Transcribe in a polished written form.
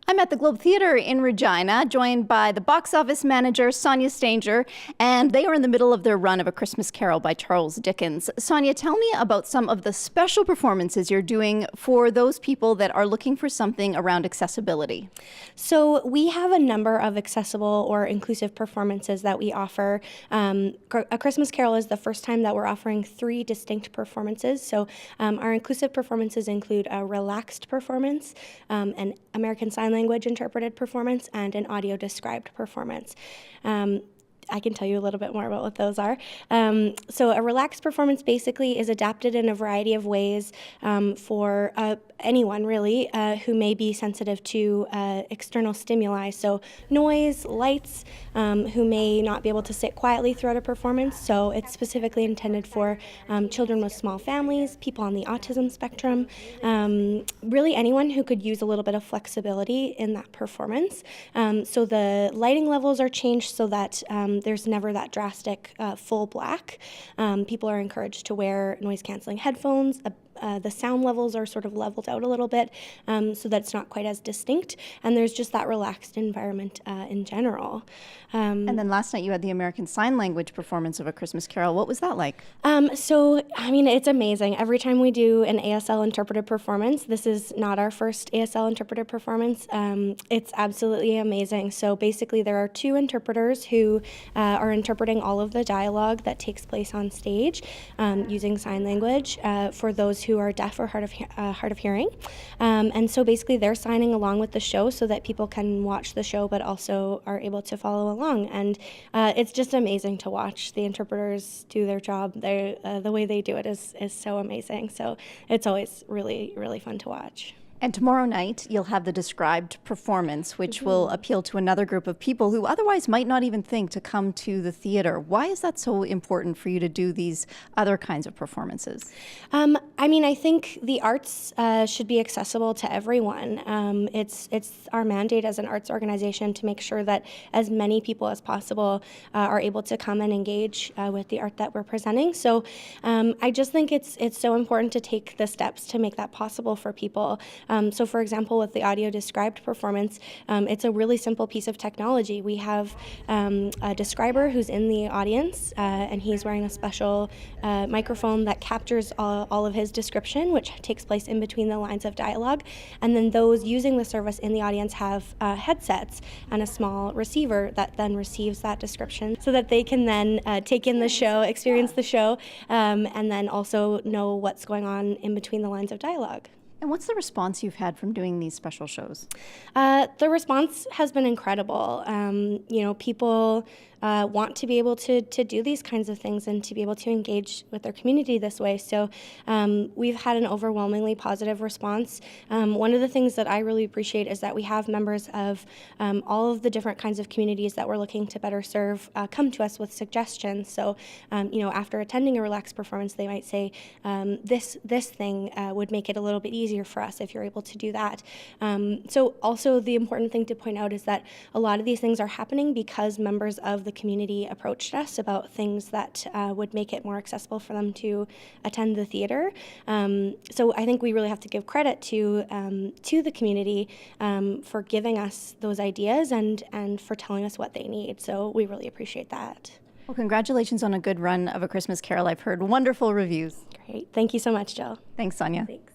I'm at the Globe Theatre in Regina, joined by the box office manager, Sonia Stanger, and they are in the middle of their run of A Christmas Carol by Charles Dickens. Sonia, tell me about some of the special performances you're doing for those people that are looking for something around accessibility. So we have a number of accessible or inclusive performances that we offer. A Christmas Carol is the first time that we're offering 3 distinct performances. So our inclusive performances include a relaxed performance, an American Sign Language interpreted performance, and an audio described performance. I can tell you a little bit more about what those are. So a relaxed performance basically is adapted in a variety of ways for anyone really who may be sensitive to external stimuli. So noise, lights, who may not be able to sit quietly throughout a performance. So it's specifically intended for children with small families, people on the autism spectrum, really anyone who could use a little bit of flexibility in that performance. So the lighting levels are changed so that there's never that drastic full black. People are encouraged to wear noise-canceling headphones. The sound levels are sort of leveled out a little bit so that it's not quite as distinct, and there's just that relaxed environment in general. And then last night you had the American Sign Language performance of A Christmas Carol. What was that like? So, I mean, it's amazing. Every time we do an ASL interpreted performance, this is not our first ASL interpreted performance. It's absolutely amazing. So basically there are 2 interpreters who are interpreting all of the dialogue that takes place on stage using sign language for those who are deaf or hard of hearing. And so basically they're signing along with the show so that people can watch the show but also are able to follow along. And it's just amazing to watch. The interpreters do their job. The way they do it is so amazing. So it's always really, really fun to watch. And tomorrow night, you'll have the described performance, which will appeal to another group of people who otherwise might not even think to come to the theater. Why is that so important for you to do these other kinds of performances? I mean, I think the arts should be accessible to everyone. It's our mandate as an arts organization to make sure that as many people as possible are able to come and engage with the art that we're presenting. So I just think it's so important to take the steps to make that possible for people. So for example, with the audio described performance, it's a really simple piece of technology. We have a describer who's in the audience, and he's wearing a special microphone that captures all of his description, which takes place in between the lines of dialogue. And then those using the service in the audience have headsets and a small receiver that then receives that description so that they can then take in the show, experience the show, and then also know what's going on in between the lines of dialogue. And what's the response you've had from doing these special shows? The response has been incredible. People want to be able to do these kinds of things and to be able to engage with their community this way. So we've had an overwhelmingly positive response. One of the things that I really appreciate is that we have members of all of the different kinds of communities that we're looking to better serve come to us with suggestions. So, after attending a relaxed performance, they might say, this thing would make it a little bit easier for us if you're able to do that. So also the important thing to point out is that a lot of these things are happening because members of the community approached us about things that would make it more accessible for them to attend the theater. So I think we really have to give credit to the community for giving us those ideas and for telling us what they need. So we really appreciate that. Well, congratulations on a good run of A Christmas Carol. I've heard wonderful reviews. Great. Thank you so much, Jill. Thanks, Sonia. Thanks.